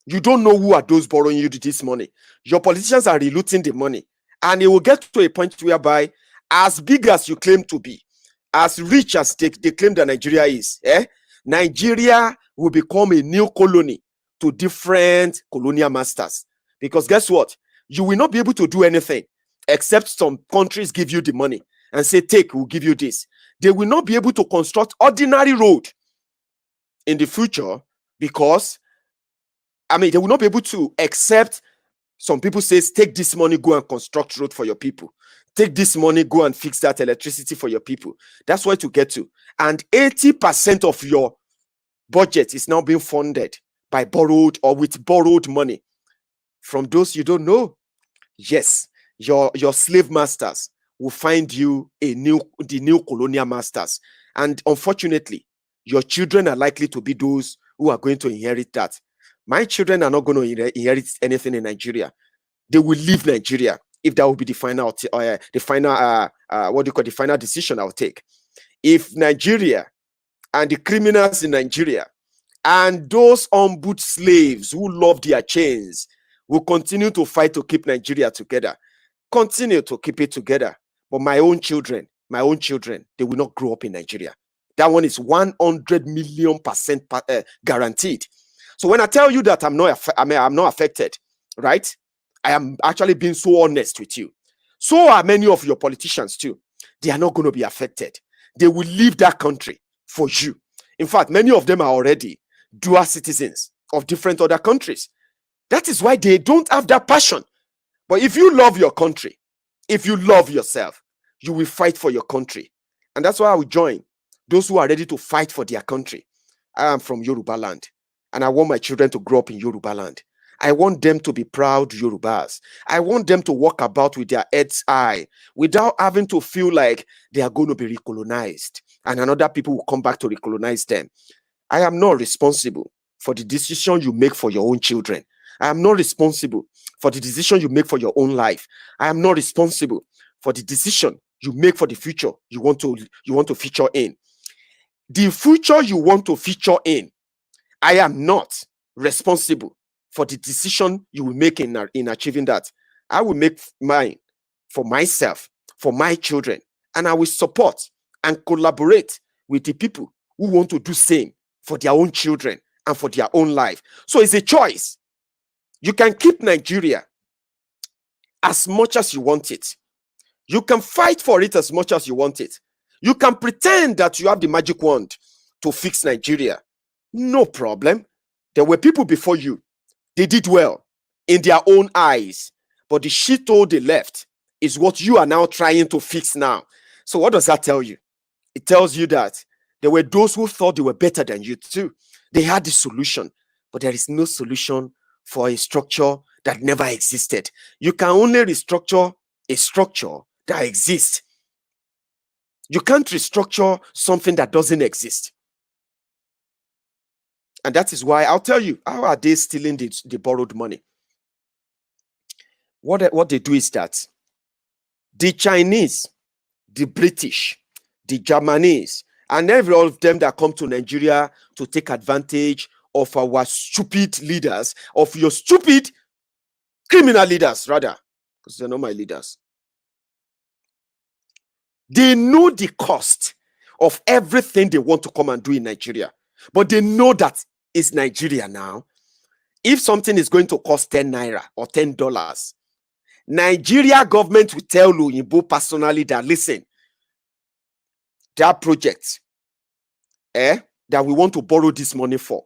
You don't know who are those borrowing you this money. Your politicians are relooting the money. And it will get to a point whereby, as big as you claim to be, as rich as they claim that Nigeria is, Nigeria will become a new colony to different colonial masters. Because guess what? You will not be able to do anything except some countries give you the money and say, take, we'll give you this. They will not be able to construct ordinary road in the future because, they will not be able to accept. Some people say, take this money, go and construct road for your people. Take this money, go and fix that electricity for your people. That's what you get to. And 80% of your budget is now being funded by borrowed or with borrowed money from those you don't know. Yes, your slave masters will find you the new colonial masters. And unfortunately, your children are likely to be those who are going to inherit that. My children are not going to inherit anything in Nigeria. They will leave Nigeria if that will be the final decision I'll take. If Nigeria and the criminals in Nigeria and those on-boot slaves who love their chains will continue to fight to keep Nigeria together, continue to keep it together. But my own children, they will not grow up in Nigeria. That one is 100 million percent guaranteed. So when I tell you that I'm not affected, right? I am actually being so honest with you. So are many of your politicians too. They are not going to be affected. They will leave that country for you. In fact, many of them are already dual citizens of different other countries. That is why they don't have that passion. But if you love your country, if you love yourself, you will fight for your country. And that's why I will join those who are ready to fight for their country. I am from Yoruba land, and I want my children to grow up in Yoruba land. I want them to be proud Yorubas. I want them to walk about with their heads high without having to feel like they are going to be recolonized and another people will come back to recolonize them. I am not responsible for the decision you make for your own children. I am not responsible for the decision you make for your own life. I am not responsible for the decision you make for the future you want to feature in. The future you want to feature in, I am not responsible for the decision you will make in achieving that. I will make mine for myself, for my children, and I will support and collaborate with the people who want to do same for their own children and for their own life. So it's a choice. You can keep Nigeria as much as you want it. You can fight for it as much as you want it. You can pretend that you have the magic wand to fix Nigeria. No problem. There were people before you. They did well in their own eyes. But the shithole they left is what you are now trying to fix now. So what does that tell you? It tells you that there were those who thought they were better than you too. They had the solution. But there is no solution for a structure that never existed. You can only restructure a structure that exists. You can't restructure something that doesn't exist. And that is why I'll tell you, how are they stealing the borrowed money? What they do is that the Chinese, the British, the Japanese, and every all of them that come to Nigeria to take advantage of our stupid leaders, of your stupid criminal leaders, rather, because they're not my leaders. They know the cost of everything they want to come and do in Nigeria. But they know that it's Nigeria now. If something is going to cost 10 naira or $10, Nigeria government will tell Oyinbo personally that, listen, that project that we want to borrow this money for,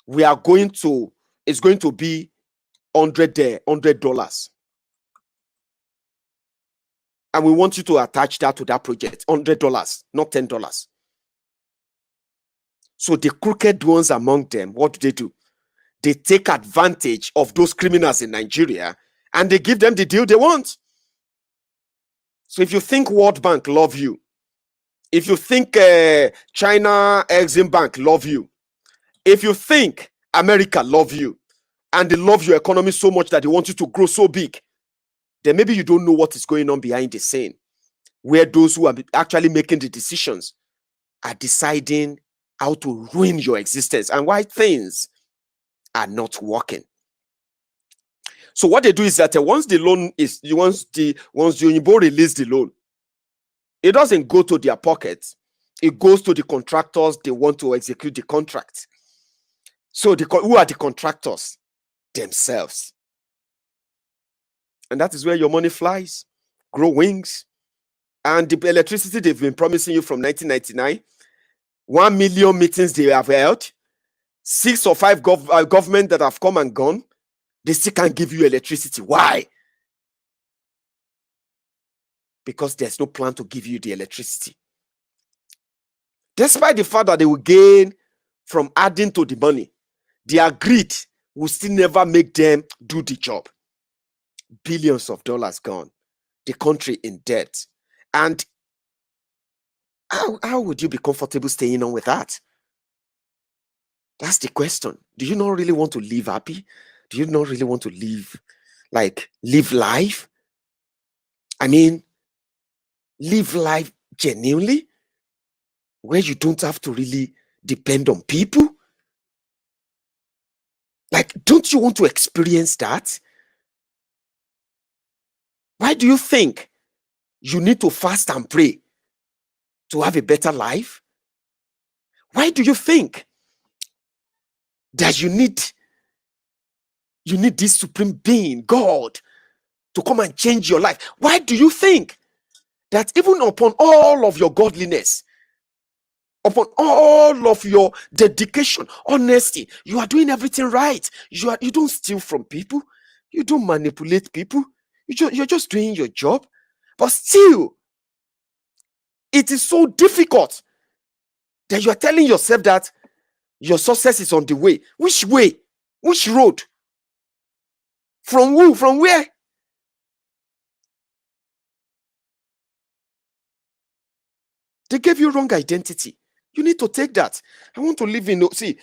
it's going to be $100. And we want you to attach that to that project, $100, not $10. So the crooked ones among them, what do? They take advantage of those criminals in Nigeria and they give them the deal they want. So if you think World Bank love you, if you think China Exim Bank love you, if you think America love you, and they love your economy so much that they want you to grow so big, then maybe you don't know what is going on behind the scene, where those who are actually making the decisions are deciding how to ruin your existence and why things are not working. So what they do is that once the Oyinbo release the loan, it doesn't go to their pockets. It goes to the contractors they want to execute the contract. So who are the contractors? Themselves. And that is where your money flies, grow wings. And the electricity they've been promising you from 1999, 1 million meetings they have held, 6 or 5 government that have come and gone, they still can't give you electricity. Why? Because there's no plan to give you the electricity. Despite the fact that they will gain from adding to the money, their greed will still never make them do the job. Billions of dollars gone, the country in debt. And how would you be comfortable staying on with that? That's the question. Do you not really want to live happy? Do you not really want to live life? I mean, live life genuinely, where you don't have to really depend on people? Don't you want to experience that? Why do you think you need to fast and pray to have a better life? Why do you think that you need this supreme being, God, to come and change your life? Why do you think that even upon all of your godliness, upon all of your dedication, honesty, you are doing everything right? You don't steal from people, you don't manipulate people, you're just doing your job, but still, it is so difficult that you are telling yourself that your success is on the way. Which way? Which road? From who? From where? They gave you wrong identity. You need to take that. I want to live in. See,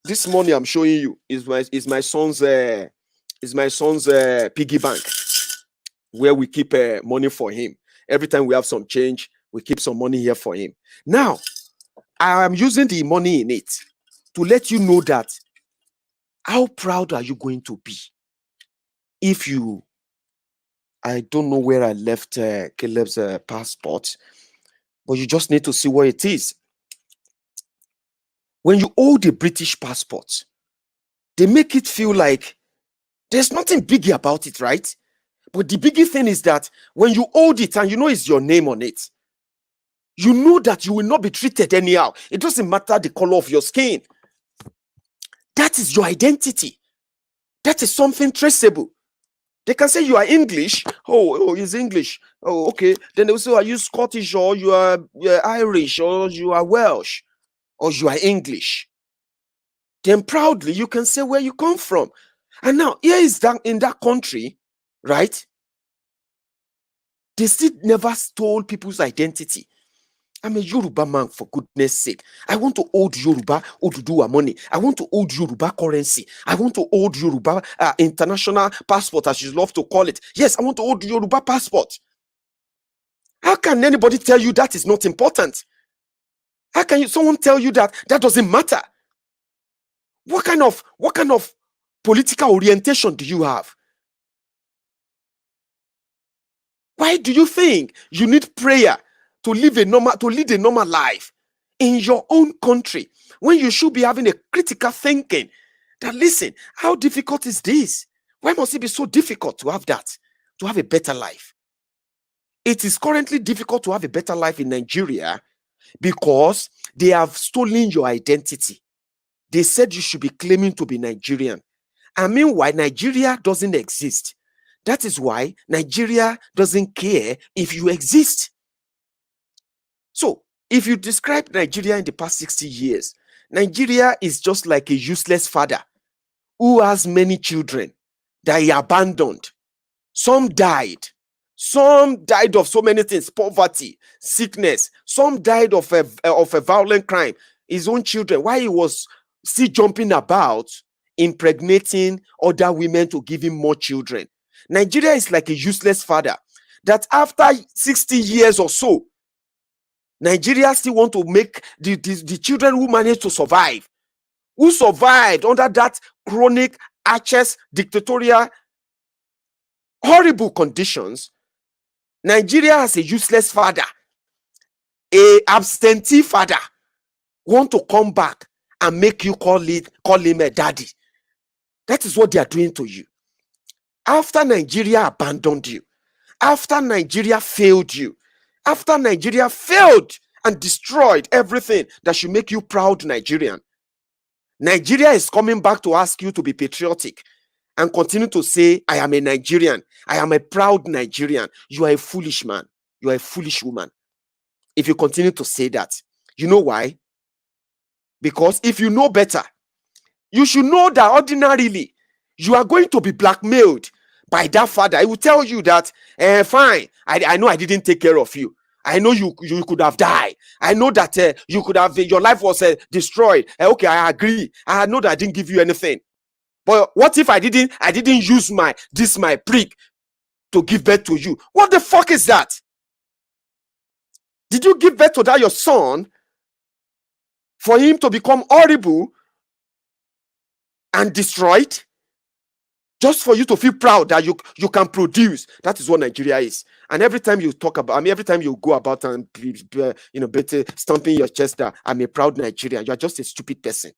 this money I'm showing you is my son's piggy bank, where we keep money for him. Every time we have some change, we keep some money here for him. Now, I am using the money in it to let you know that how proud are you going to be if you, I don't know where I left Caleb's passport, but you just need to see what it is. When you hold a British passport, they make it feel like there's nothing biggie about it, right? But the biggie thing is that when you hold it and you know it's your name on it, you know that you will not be treated anyhow. It doesn't matter the color of your skin. That is your identity. That is something traceable. They can say you are English. Oh, he's English. Oh, okay. Then they will say, are you Scottish, or you are Irish, or you are Welsh, or you are English? Then proudly you can say where you come from. And now here is that in that country, right? They still never stole people's identity. I'm a Yoruba man, for goodness sake. I want to hold Yoruba Oduduwa money. I want to hold Yoruba currency. I want to hold Yoruba international passport, as you love to call it. Yes, I want to hold Yoruba passport. How can anybody tell you that is not important? How can someone tell you that doesn't matter? What kind of political orientation do you have? Why do you think you need prayer to lead a normal life in your own country, when you should be having a critical thinking that, listen, how difficult is this? Why must it be so difficult to have that, to have a better life? It is currently difficult to have a better life in Nigeria because they have stolen your identity. They said you should be claiming to be Nigerian. And meanwhile, Nigeria doesn't exist. That is why Nigeria doesn't care if you exist. So, if you describe Nigeria in the past 60 years, Nigeria is just like a useless father who has many children that he abandoned. Some died. Some died of so many things: poverty, sickness. Some died of a violent crime. His own children, while he was still jumping about, impregnating other women to give him more children. Nigeria is like a useless father that after 60 years or so, Nigeria still want to make the children who manage to survive who survived under that chronic, arches, dictatorial, horrible conditions. Nigeria has a useless father, a absentee father, want to come back and make you call him a daddy. That is what they are doing to you. After Nigeria abandoned you, after Nigeria failed you, after Nigeria failed and destroyed everything that should make you proud Nigerian, Nigeria is coming back to ask you to be patriotic and continue to say, I am a Nigerian. I am a proud Nigerian. You are a foolish man. You are a foolish woman. If you continue to say that, you know why? Because if you know better, you should know that ordinarily you are going to be blackmailed by that father. He will tell you that, fine, I know I didn't take care of you. I know you could have died. I know that you could have, your life was destroyed. Okay, I agree. I know that I didn't give you anything. But what if I didn't use my prick to give birth to you? What the fuck is that? Did you give birth to that your son for him to become horrible and destroyed? Just for you to feel proud that you can produce. That is what Nigeria is. And every time you talk about, every time you go about and better stomping your chest that I'm a proud Nigerian, you are just a stupid person.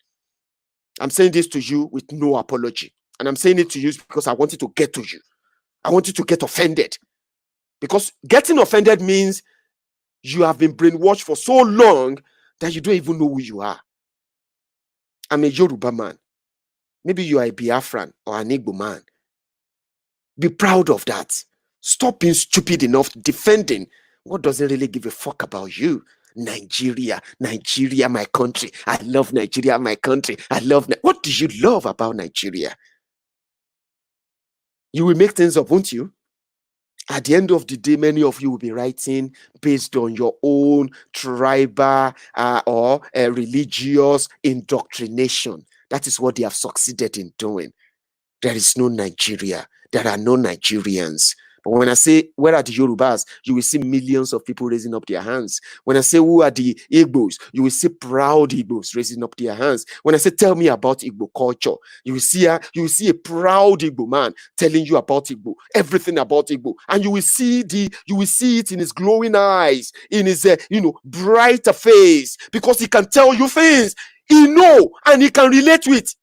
I'm saying this to you with no apology. And I'm saying it to you because I want it to get to you. I want you to get offended. Because getting offended means you have been brainwashed for so long that you don't even know who you are. I'm a Yoruba man. Maybe you are a Biafran or an Igbo man. Be proud of that. Stop being stupid enough defending what doesn't really give a fuck about you. Nigeria, my country. I love Nigeria, my country. What do you love about Nigeria? You will make things up, won't you? At the end of the day, many of you will be writing based on your own tribal or religious indoctrination. That is what they have succeeded in doing. There is no Nigeria. There are no Nigerians. But when I say, where are the Yorubas? You will see millions of people raising up their hands. When I say, who are the Igbos? You will see proud Igbos raising up their hands. When I say, tell me about Igbo culture, you will see a proud Igbo man telling you about Igbo, everything about Igbo. And you will see it in his glowing eyes, in his brighter face, because he can tell you things he know and he can relate with.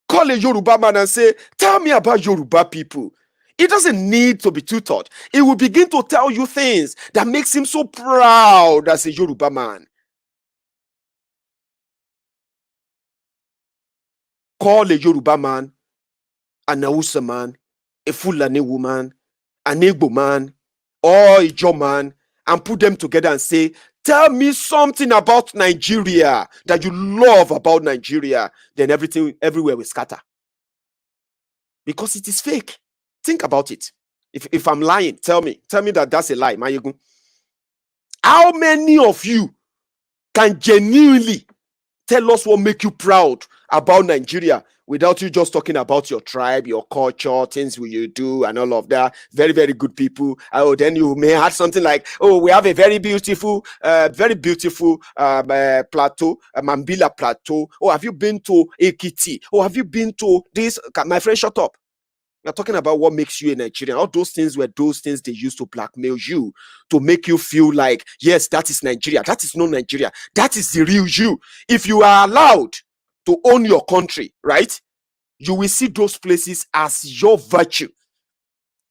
Call a Yoruba man and say, tell me about Yoruba people. It doesn't need to be tutored. It will begin to tell you things that makes him so proud as a Yoruba man. Call a Yoruba man, an Hausa man, a Fulani woman, an Igbo man, or a Ijaw man, and put them together and say, tell me something about Nigeria that you love about Nigeria. Then everywhere will scatter. Because it is fake. Think about it. If I'm lying, tell me that that's a lie, Maiyegun. How many of you can genuinely tell us what make you proud about Nigeria without you just talking about your tribe, your culture, things you do, and all of that? Very, very good people. Oh, then you may have something like, oh, we have a very beautiful plateau, Mambila Plateau. Oh, have you been to Ekiti? Oh, have you been to this? My friend, shut up. We're talking about what makes you a Nigerian. All those things were those things they used to blackmail you, to make you feel like, yes, that is Nigeria. That is not Nigeria. That is the real you. If you are allowed to own your country, right, you will see those places as your virtue,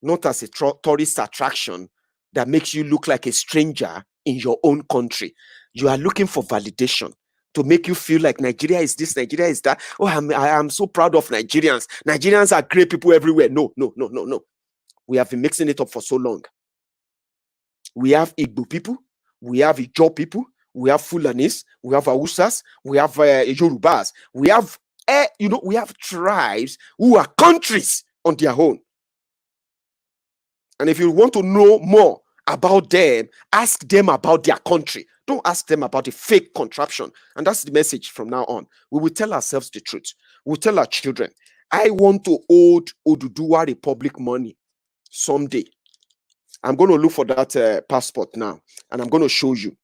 not as a tourist attraction that makes you look like a stranger in your own country. You are looking for validation to make you feel like Nigeria is this, Nigeria is that. Oh, I am so proud of Nigerians. Nigerians are great people everywhere. No. We have been mixing it up for so long. We have Igbo people, we have Ijaw people, we have Fulanis, we have Hausas, we have Yorubas, we have we have tribes who are countries on their own. And if you want to know more about them, ask them about their country. Don't ask them about the fake contraption. And that's the message from now on. We will tell ourselves the truth. We'll tell our children, I want to hold Oduduwa Republic money someday. I'm going to look for that passport now, and I'm going to show you,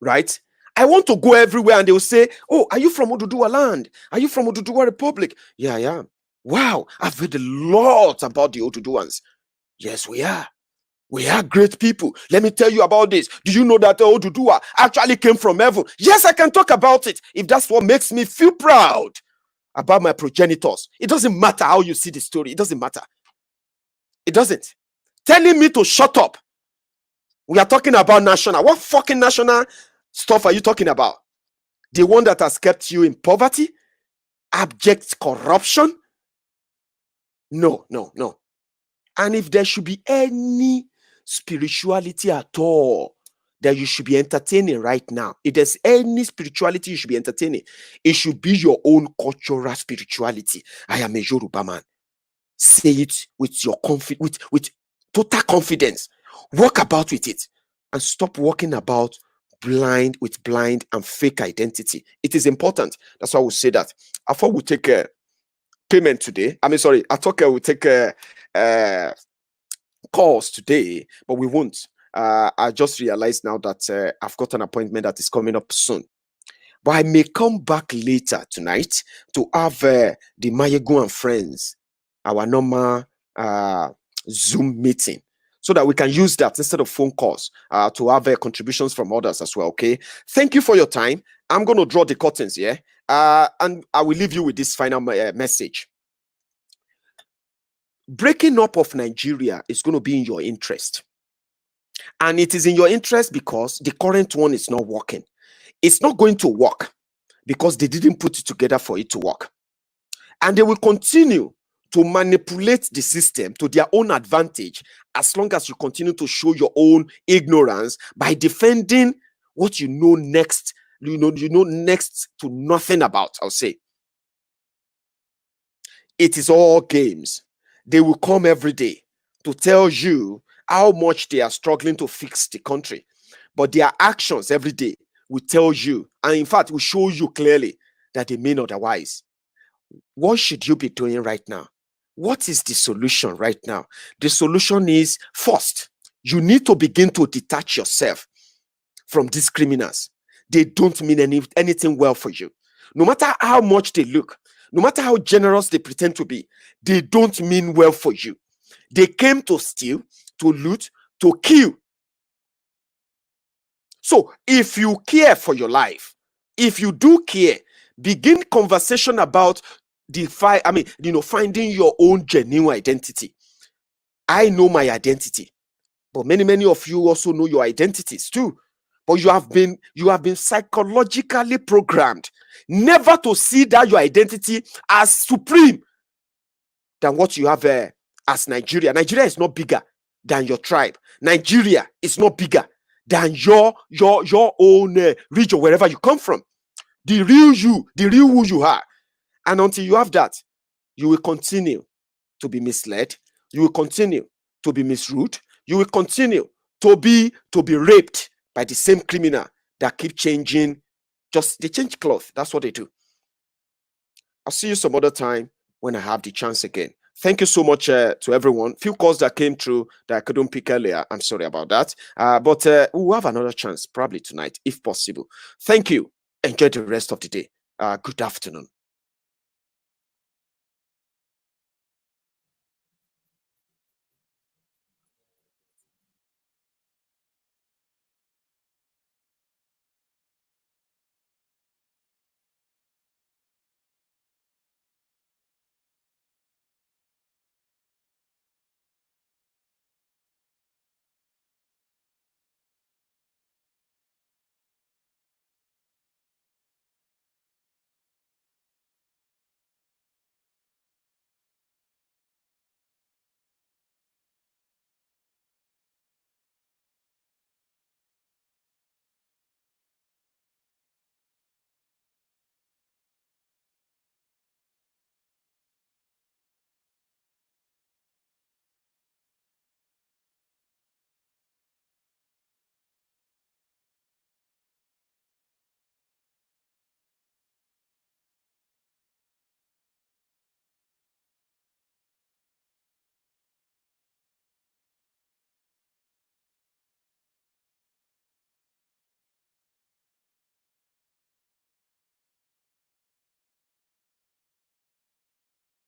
right? I want to go everywhere and they will say, oh, are you from Oduduwa land? Are you from Oduduwa Republic? Yeah, I am. Wow, I've heard a lot about the Oduduwans. Yes, we are. We are great people. Let me tell you about this. Do you know that Oduduwa actually came from heaven? Yes, I can talk about it if that's what makes me feel proud about my progenitors. It doesn't matter how you see the story. It doesn't matter. It doesn't. Telling me to shut up. We are talking about national. What fucking national stuff are you talking about? The one that has kept you in poverty? Abject corruption? No, no, no. And if there should be any spirituality at all that you should be entertaining right now, if there's any spirituality you should be entertaining, it should be your own cultural spirituality. I am a Yoruba man. Say it with your with total confidence. Walk about with it and stop walking about blind and fake identity. It is important. That's why we say that. I thought we'll take a payment today. I thought we'll take calls today, but we won't. I just realized now that I've got an appointment that is coming up soon. But I may come back later tonight to have the Maiyegun and friends, our normal Zoom meeting, so that we can use that instead of phone calls to have contributions from others as well. Okay. Thank you for your time. I'm going to draw the curtains here, and I will leave you with this final message. Breaking up of Nigeria is going to be in your interest. And it is in your interest because the current one is not working. It's not going to work because they didn't put it together for it to work. And they will continue to manipulate the system to their own advantage as long as you continue to show your own ignorance by defending what you know next, you know next to nothing about, I'll say. It is all games. They will come every day to tell you how much they are struggling to fix the country. But their actions every day will tell you, and in fact, will show you clearly that they mean otherwise. What should you be doing right now? What is the solution right now? The solution is, first, you need to begin to detach yourself from these criminals. They don't mean anything well for you. No matter how much they look, no matter how generous they pretend to be, they don't mean well for you. They came to steal, to loot, to kill. So if you care for your life, if you do care, begin conversation about finding your own genuine identity. I know my identity, but many of you also know your identities too. But you have been psychologically programmed never to see that your identity as supreme than what you have as Nigeria. Nigeria is not bigger than your tribe. Nigeria is not bigger than your own region, wherever you come from. The real you, the real who you are. And until you have that, you will continue to be misled. You will continue to be misruled. You will continue to be raped by the same criminal that keep changing. They change cloth. That's what they do. I'll see you some other time when I have the chance again. Thank you so much to everyone. Few calls that came through that I couldn't pick earlier. I'm sorry about that. But we'll have another chance probably tonight, if possible. Thank you. Enjoy the rest of the day. Good afternoon.